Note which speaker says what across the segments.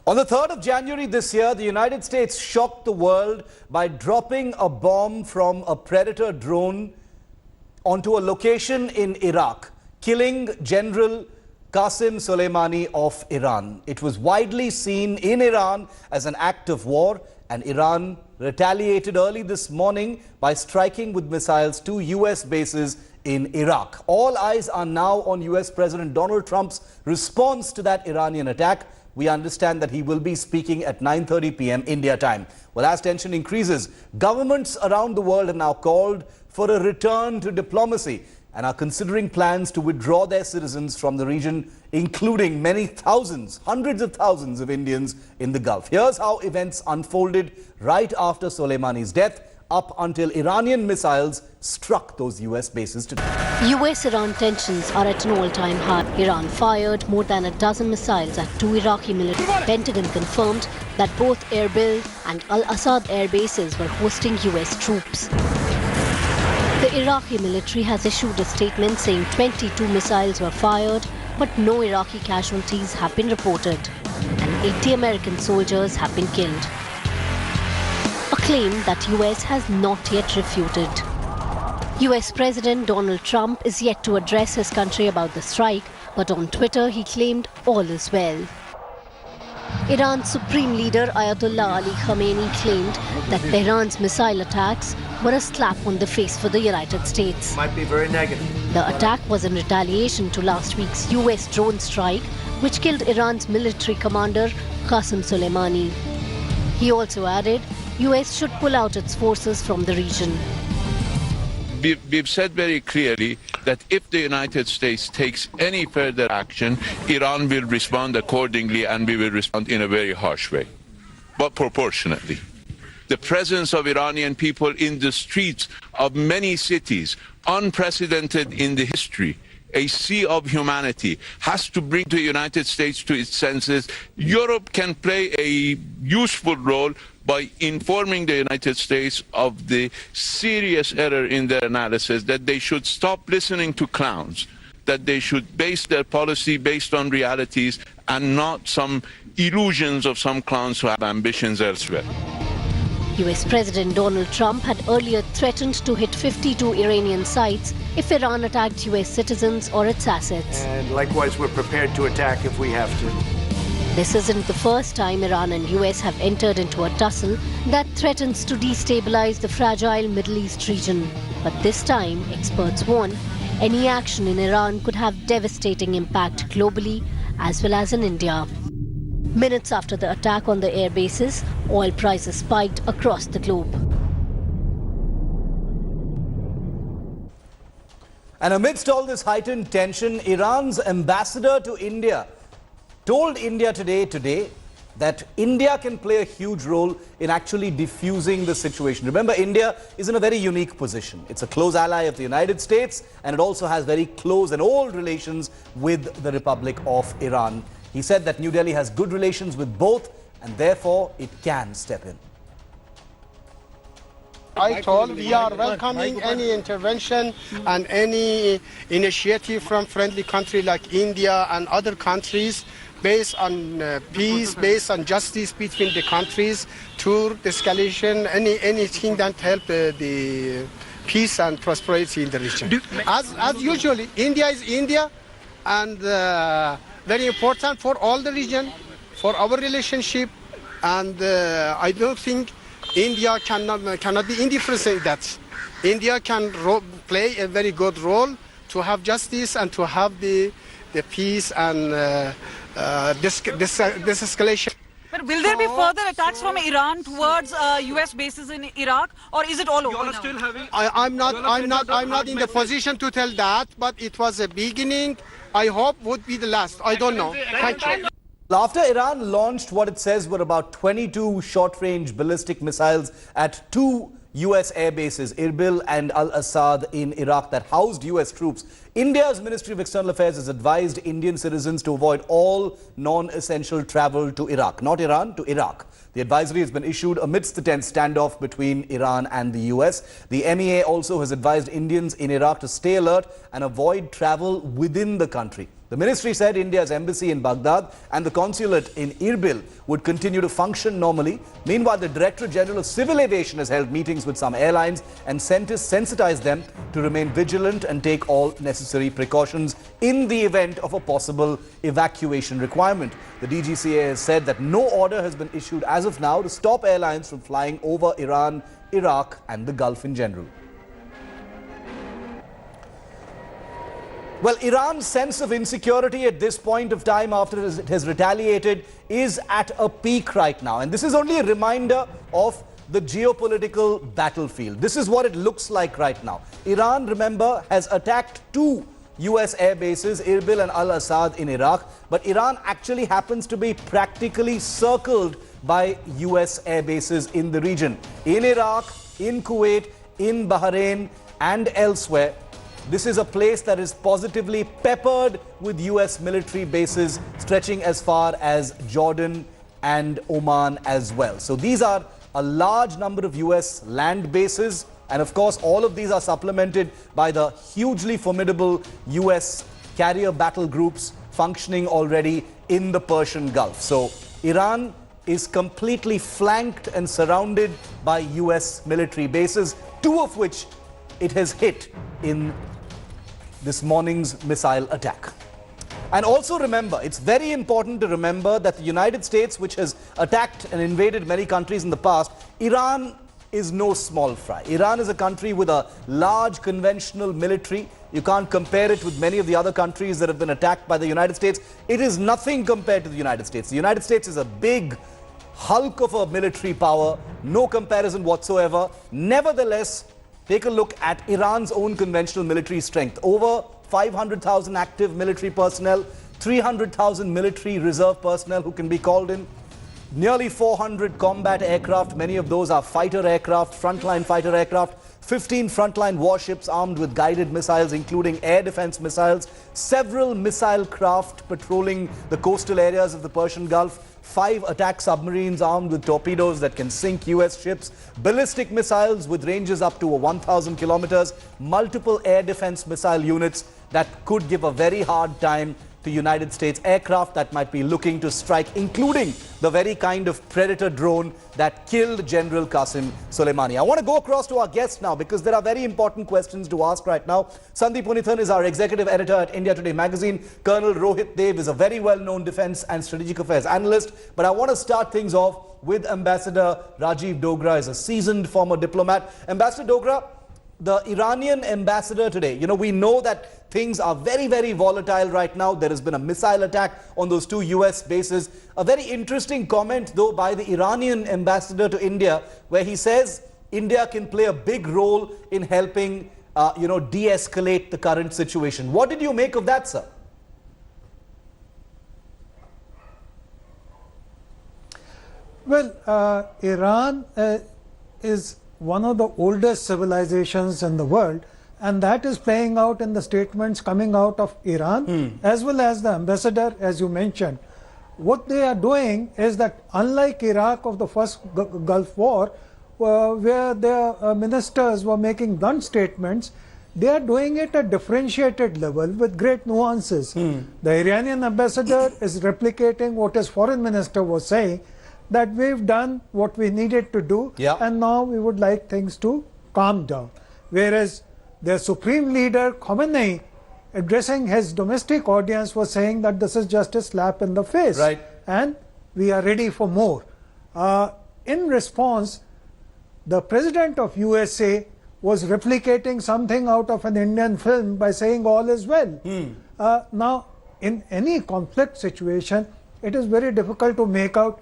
Speaker 1: On the 3rd of January this year, the United States shocked the world by dropping a bomb from a Predator drone onto a location in Iraq, killing General Qasem Soleimani of Iran. It was widely seen in Iran as an act of war, and Iran retaliated early this morning by striking with missiles 2 US bases in Iraq. All eyes are now on US President Donald Trump's response to that Iranian attack. We understand that he will be speaking at 9:30 p.m. India time. Well, as tension increases, governments around the world have now called for a return to diplomacy and are considering plans to withdraw their citizens from the region, including many thousands, hundreds of thousands of Indians in the Gulf. Here's how events unfolded right after Soleimani's death, up until Iranian missiles struck those US bases today.
Speaker 2: US-Iran tensions are at an all-time high. Iran fired more than a dozen missiles at 2 Iraqi military. Pentagon confirmed that both Erbil and Al-Assad air bases were hosting US troops. The Iraqi military has issued a statement saying 22 missiles were fired, but no Iraqi casualties have been reported, and 80 American soldiers have been killed. A claim that US has not yet refuted. US President Donald Trump is yet to address his country about the strike, but on Twitter he claimed all is well. Iran's supreme leader Ayatollah Ali Khamenei claimed that Tehran's missile attacks were a slap on the face for the United States.
Speaker 3: Might be very negative.
Speaker 2: The attack was in retaliation to last week's US drone strike, which killed Iran's military commander Qasem Soleimani. He also added, US should pull out its forces from the region.
Speaker 4: We've said very clearly that if the United States takes any further action, Iran will respond accordingly, and we will respond in a very harsh way, but proportionately. The presence of Iranian people in the streets of many cities, unprecedented in the history, a sea of humanity, has to bring the United States to its senses. Europe can play a useful role by informing the United States of the serious error in their analysis, that they should stop listening to clowns, that they should base their policy based on realities and not some illusions of some clowns who have ambitions elsewhere.
Speaker 2: US President Donald Trump had earlier threatened to hit 52 Iranian sites if Iran attacked US citizens or its assets.
Speaker 3: And likewise, we're prepared to attack if we have to.
Speaker 2: This isn't the first time Iran and US have entered into a tussle that threatens to destabilize the fragile Middle East region. But this time, experts warn, any action in Iran could have devastating impact globally as well as in India. Minutes after the attack on the air bases, oil prices spiked across the globe.
Speaker 1: And amidst all this heightened tension, Iran's ambassador to India told India today that India can play a huge role in actually diffusing the situation. Remember, India is in a very unique position. It's a close ally of the United States, and it also has very close and old relations with the Republic of Iran. He said that New Delhi has good relations with both, and therefore it can step in.
Speaker 5: I told we are welcoming any intervention and any initiative from friendly countries like India and other countries based on peace, based on justice between the countries, to escalation, anything that help the peace and prosperity in the region. As usually, India is India, and very important for all the region, for our relationship, and I don't think India cannot be indifferent in that. India can play a very good role to have justice and to have the peace and this escalation.
Speaker 6: But will there be further attacks from Iran towards US bases in Iraq, or is it all over now?
Speaker 5: I'm not in the position to tell that, but it was a beginning. I hope would be the last. I don't know. Thank you.
Speaker 1: After Iran launched what it says were about 22 short-range ballistic missiles at 2 US air bases, Erbil and Al-Assad in Iraq, that housed US troops, India's Ministry of External Affairs has advised Indian citizens to avoid all non-essential travel to Iraq. Not Iran, to Iraq. The advisory has been issued amidst the tense standoff between Iran and the US. The MEA also has advised Indians in Iraq to stay alert and avoid travel within the country. The ministry said India's embassy in Baghdad and the consulate in Erbil would continue to function normally. Meanwhile, the Director General of Civil Aviation has held meetings with some airlines and sensitized them to remain vigilant and take all necessary precautions in the event of a possible evacuation requirement. The DGCA has said that no order has been issued as of now to stop airlines from flying over Iran, Iraq and the Gulf in general. Well, Iran's sense of insecurity at this point of time after it has retaliated is at a peak right now. And this is only a reminder of the geopolitical battlefield. This is what it looks like right now. Iran, remember, has attacked two US air bases, Erbil and Al-Assad in Iraq. But Iran actually happens to be practically circled by US air bases in the region. In Iraq, in Kuwait, in Bahrain and elsewhere. This is a place that is positively peppered with US military bases stretching as far as Jordan and Oman as well. So these are a large number of US land bases, and of course all of these are supplemented by the hugely formidable US carrier battle groups functioning already in the Persian Gulf. So Iran is completely flanked and surrounded by US military bases, two of which it has hit in this morning's missile attack. And also remember, it's very important to remember that the United States, which has attacked and invaded many countries in the past, Iran is no small fry. Iran is a country with a large conventional military. You can't compare it with many of the other countries that have been attacked by the United States. It is nothing compared to the United States. The United States is a big hulk of a military power, no comparison whatsoever. Nevertheless, take a look at Iran's own conventional military strength. Over 500,000 active military personnel, 300,000 military reserve personnel who can be called in, nearly 400 combat aircraft, many of those are fighter aircraft, frontline fighter aircraft, 15 frontline warships armed with guided missiles, including air defense missiles, several missile craft patrolling the coastal areas of the Persian Gulf, 5 attack submarines armed with torpedoes that can sink US ships, ballistic missiles with ranges up to 1,000 kilometers, multiple air defense missile units that could give a very hard time to United States aircraft that might be looking to strike, including the very kind of Predator drone that killed General Qasem Soleimani. I want to go across to our guests now because there are very important questions to ask right now. Sandeep Punithan is our executive editor at India Today magazine. Colonel Rohit Dev is a very well-known defense and strategic affairs analyst. But I want to start things off with Ambassador Rajiv Dogra, is a seasoned former diplomat. Ambassador Dogra, the Iranian ambassador today, we know that things are very, very volatile right now. There has been a missile attack on those two US bases. A very interesting comment, though, by the Iranian ambassador to India, where he says India can play a big role in helping, de-escalate the current situation. What did you make of that, sir?
Speaker 7: Well, Iran is one of the oldest civilizations in the world, and that is playing out in the statements coming out of Iran, as well as the ambassador, as you mentioned. What they are doing is that, unlike Iraq of the first Gulf War, where their ministers were making blunt statements, they are doing it at differentiated level with great nuances. The Iranian ambassador is replicating what his foreign minister was saying, that we've done what we needed to do, and now we would like things to calm down. Whereas their supreme leader, Khamenei, addressing his domestic audience, was saying that this is just a slap in the face, and we are ready for more. In response, the president of USA was replicating something out of an Indian film by saying all is well. Now, in any conflict situation, it is very difficult to make out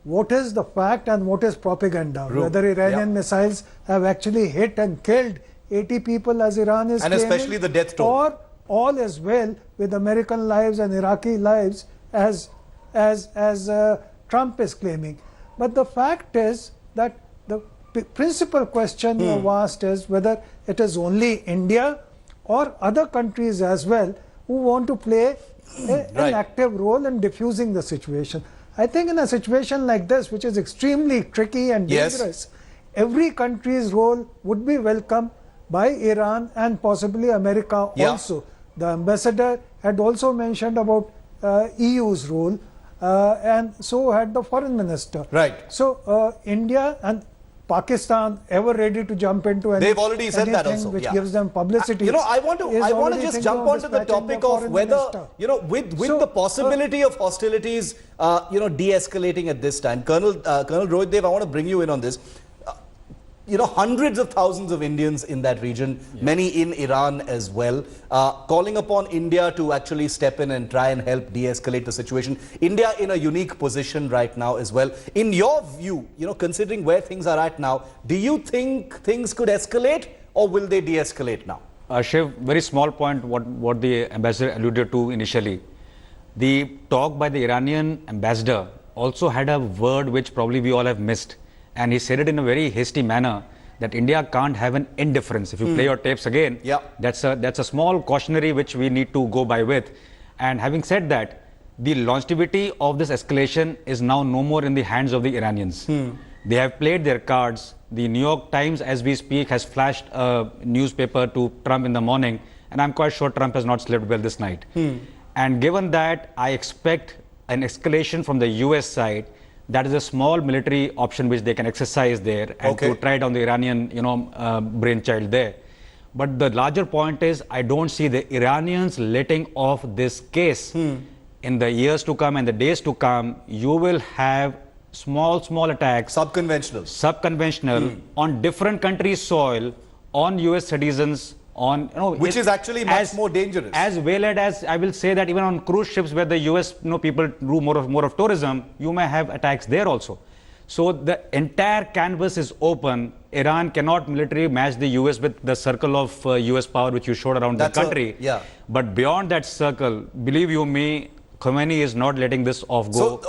Speaker 7: what is the fact and what is propaganda. Whether Iranian missiles have actually hit and killed 80 people as Iran is claiming,
Speaker 1: especially the death toll,
Speaker 7: or all is well with American lives and Iraqi lives as Trump is claiming. But the fact is that the principal question you have asked is whether it is only India or other countries as well who want to play an active role in diffusing the situation. I think in a situation like this, which is extremely tricky and dangerous, every country's role would be welcome by Iran and possibly America also, The ambassador had also mentioned about EU's role, and so had the foreign minister.
Speaker 1: Right.
Speaker 7: So India and Pakistan ever ready to jump into anything.
Speaker 1: They've already said that also,
Speaker 7: which
Speaker 1: yeah.
Speaker 7: gives them publicity.
Speaker 1: I want to just jump onto the topic of whether, with the possibility of hostilities, de-escalating at this time. Colonel Rohit Dev, I want to bring you in on this. Hundreds of thousands of Indians in that region, many in Iran as well, calling upon India to actually step in and try and help de-escalate the situation. India in a unique position right now as well. In your view, considering where things are at now, do you think things could escalate or will they de-escalate now?
Speaker 8: Shiv, very small point what the ambassador alluded to initially. The talk by the Iranian ambassador also had a word which probably we all have missed. And he said it in a very hasty manner that India can't have an indifference. If you play your tapes again, that's a small cautionary which we need to go by with. And having said that, the longevity of this escalation is now no more in the hands of the Iranians. They have played their cards. The New York Times, as we speak, has flashed a newspaper to Trump in the morning, and I'm quite sure Trump has not slept well this night. And given that, I expect an escalation from the US side. That is a small military option which they can exercise there and to try down the Iranian, brainchild there. But the larger point is, I don't see the Iranians letting off this case. In the years to come and the days to come, you will have small attacks. Subconventional on different countries' soil, on US citizens, on
Speaker 1: which is actually much more dangerous.
Speaker 8: As well as I will say that even on cruise ships where the US people do more of tourism, you may have attacks there also. So the entire canvas is open. Iran cannot militarily match the US with the circle of US power which you showed around the country. But beyond that circle, believe you me, Khomeini is not letting this off go.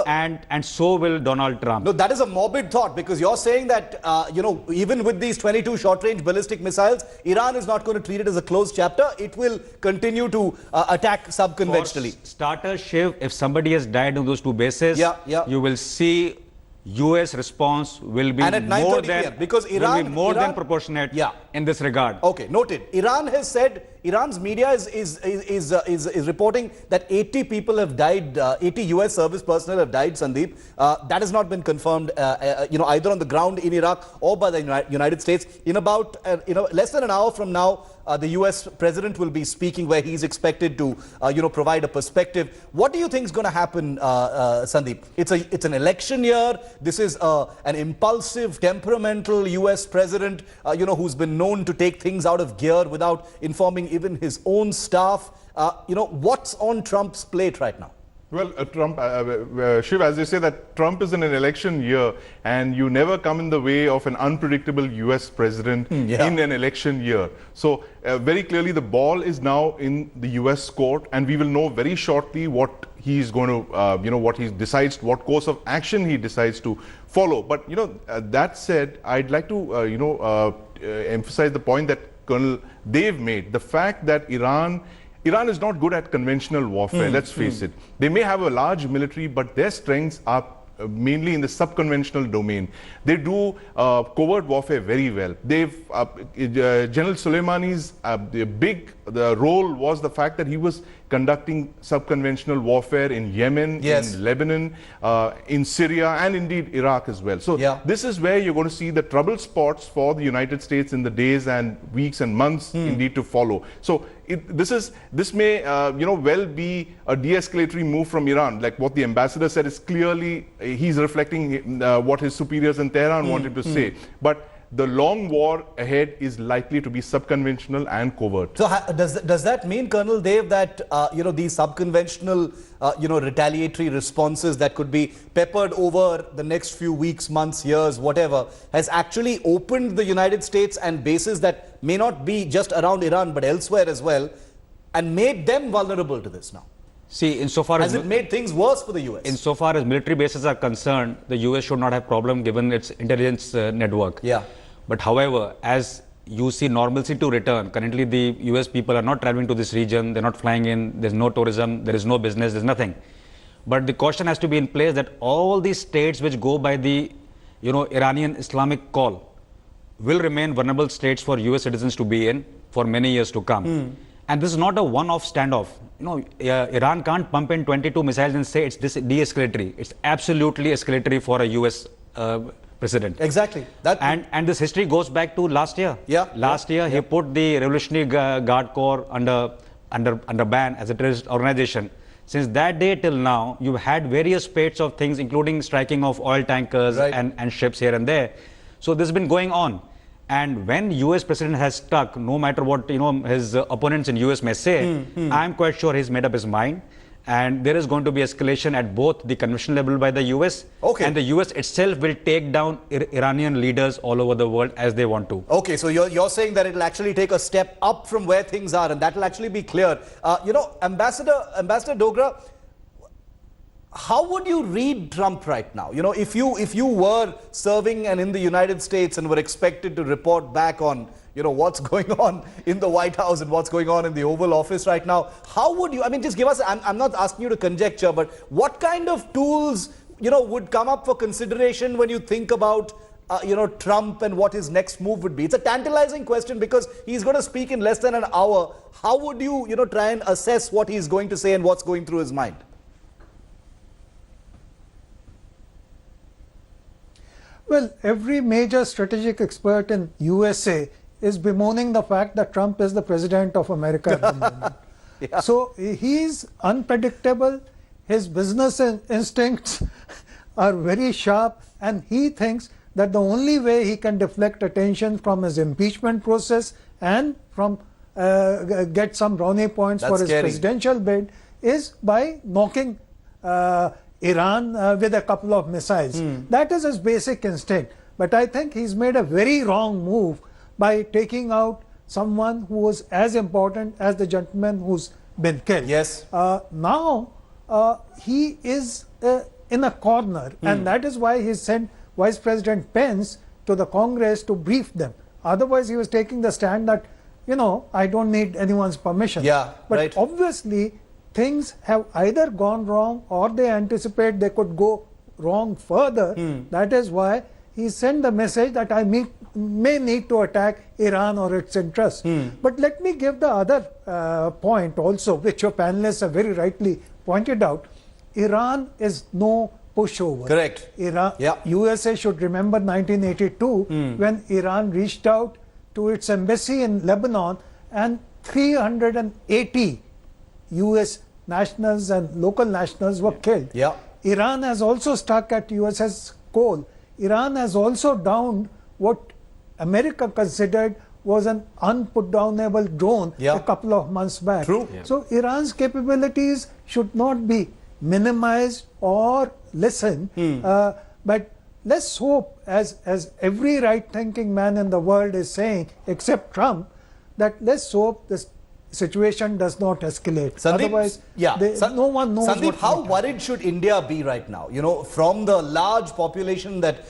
Speaker 8: And so will Donald Trump.
Speaker 1: No, that is a morbid thought, because you're saying that even with these 22 short-range ballistic missiles, Iran is not going to treat it as a closed chapter. It will continue to attack subconventionally.
Speaker 8: For starters, Shiv, if somebody has died on those two bases, you will see US response will be more than
Speaker 1: because Iran
Speaker 8: than proportionate in this regard.
Speaker 1: Okay, noted. Iran has said, Iran's media is reporting that 80 people have died, 80 US service personnel have died, Sandeep. That has not been confirmed, either on the ground in Iraq or by the United States. In about less than an hour from now, the US president will be speaking, where he's expected to provide a perspective. What do you think is going to happen, Sandeep? It's an election year. This is an impulsive, temperamental US president who's been known to take things out of gear without informing even his own staff. What's on Trump's plate right now?
Speaker 9: Well, Trump, Shiv, as you say, that Trump is in an election year, and you never come in the way of an unpredictable US president in an election year. So very clearly the ball is now in the US court, and we will know very shortly what he's going to, what he decides, what course of action he decides to follow. But, that said, I'd like to, emphasize the point that Colonel Dev made, the fact that Iran is not good at conventional warfare, let's face it. They may have a large military, but their strengths are mainly in the subconventional domain. They do covert warfare very well. General Soleimani's big role was the fact that he was conducting subconventional warfare in Yemen, in Lebanon, in Syria, and indeed Iraq as well. So this is where you're going to see the trouble spots for the United States in the days and weeks and months indeed to follow. So this may well be a de-escalatory move from Iran. Like what the ambassador said is clearly he's reflecting what his superiors in Tehran wanted to say. But the long war ahead is likely to be subconventional and covert.
Speaker 1: So does that mean, Colonel Dev, that these subconventional retaliatory responses that could be peppered over the next few weeks, months, years, whatever, has actually opened the United States and bases that may not be just around Iran but elsewhere as well, and made them vulnerable to this now?
Speaker 8: See, insofar
Speaker 1: as it made things worse for the US.
Speaker 8: Insofar as military bases are concerned, the US should not have problem given its intelligence network. But however, as you see normalcy to return, currently the US people are not traveling to this region, they're not flying in, there's no tourism, there is no business, there's nothing. But the caution has to be in place that all these states which go by the Iranian Islamic call will remain vulnerable states for US citizens to be in for many years to come. And this is not a one-off standoff. Iran can't pump in 22 missiles and say it's de-escalatory. It's absolutely escalatory for a US president.
Speaker 1: Exactly.
Speaker 8: And this history goes back to last year. Last year, he put the Revolutionary Guard Corps under ban as a terrorist organization. Since that day till now, you've had various spate of things, including striking of oil tankers and ships here and there. So this has been going on. And when US president has stuck, no matter what his opponents in US may say, I'm quite sure he's made up his mind. And there is going to be escalation at both the conventional level by the US and the US itself will take down Iranian leaders all over the world as they want to.
Speaker 1: Okay, so you're saying that it'll actually take a step up from where things are, and that will actually be clear. Ambassador Dogra, how would you read Trump right now? If you were serving and in the United States and were expected to report back on what's going on in the White House and what's going on in the Oval Office right now, how would you, just give us, I'm not asking you to conjecture, but what kind of tools, would come up for consideration when you think about, Trump and what his next move would be? It's a tantalizing question because he's going to speak in less than an hour. How would you, try and assess what he's going to say and what's going through his mind?
Speaker 7: Well, every major strategic expert in USA is bemoaning the fact that Trump is the president of America at the moment. So he's unpredictable, his business instincts are very sharp, and he thinks that the only way he can deflect attention from his impeachment process and from get some brownie points for his presidential bid is by knocking Iran with a couple of missiles. That is his basic instinct. But I think he's made a very wrong move by taking out someone who was as important as the gentleman who's been killed. Now he is in a corner, and that is why he sent Vice President Pence to the Congress to brief them. Otherwise, he was taking the stand that, I don't need anyone's permission. But obviously, things have either gone wrong or they anticipate they could go wrong further. That is why he sent the message that I may need to attack Iran or its interests. But let me give the other point also, which your panelists have very rightly pointed out. Iran is no pushover.
Speaker 1: Correct.
Speaker 7: USA should remember 1982 when Iran reached out to its embassy in Lebanon and 380 US nationals and local nationals were killed. Iran has also stuck at USS Cole. Iran has also downed what America considered was an unputdownable drone a couple of months back. So Iran's capabilities should not be minimized or listened. But let's hope, as every right-thinking man in the world is saying, except Trump, that let's hope this situation does not escalate.
Speaker 1: Sandeep,
Speaker 7: otherwise, no one knows.
Speaker 1: Sandeep, how worried should India be right now? From the large population that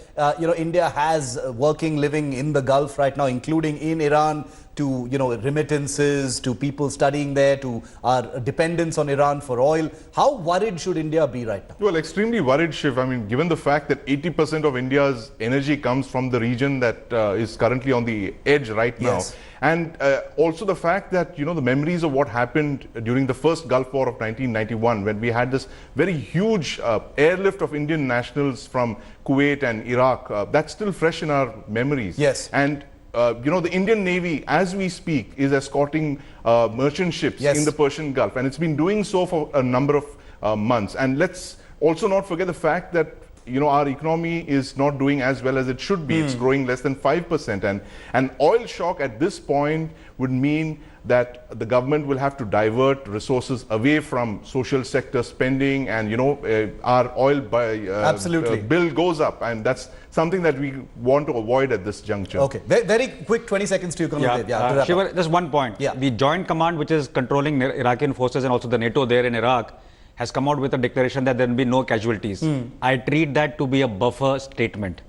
Speaker 1: India has living in the Gulf right now, including in Iran, to remittances, to people studying there, to our dependence on Iran for oil. How worried should India be right now?
Speaker 9: Well, extremely worried, Shiv. Given the fact that 80% of India's energy comes from the region that is currently on the edge right now. And also the fact that, the memories of what happened during the first Gulf War of 1991, when we had this very huge airlift of Indian nationals from Kuwait and Iraq, that's still fresh in our memories. And the Indian Navy, as we speak, is escorting merchant ships in the Persian Gulf, and it's been doing so for a number of months. And let's also not forget the fact that our economy is not doing as well as it should be. It's growing less than 5%, and an oil shock at this point would mean that the government will have to divert resources away from social sector spending, and our oil bill goes up, and that's something that we want to avoid at this juncture.
Speaker 1: Okay, very quick 20 seconds to you.
Speaker 8: Shiva, just one point. The Joint Command, which is controlling Iraqi forces and also the NATO there in Iraq, has come out with a declaration that there will be no casualties. I treat that to be a buffer statement.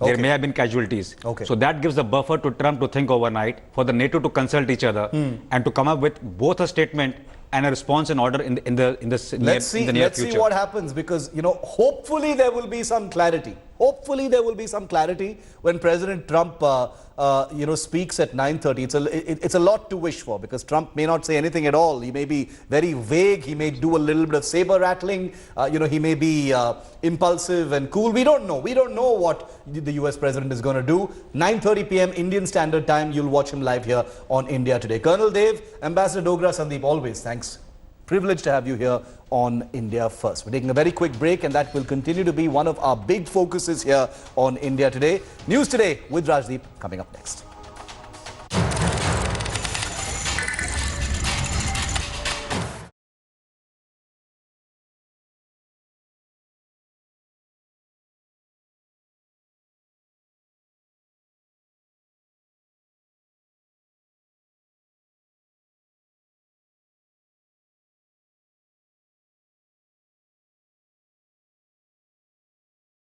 Speaker 8: There may have been casualties. So that gives the buffer to Trump to think overnight, for the NATO to consult each other, and to come up with both a statement and a response in order in the near future.
Speaker 1: Let's see what happens, because hopefully there will be some clarity. Hopefully there will be some clarity when President Trump speaks at 9:30. It's a lot to wish for, because Trump may not say anything at all. He may be very vague. He may do a little bit of saber rattling. He may be impulsive and cool. We don't know. We don't know what the US president is going to do. 9:30 p.m. Indian Standard Time. You'll watch him live here on India Today. Colonel Dev, Ambassador Dogra, Sandeep, always thanks. Privileged to have you here on India First. We're taking a very quick break, and that will continue to be one of our big focuses here on India Today. News Today with Rajdeep coming up next.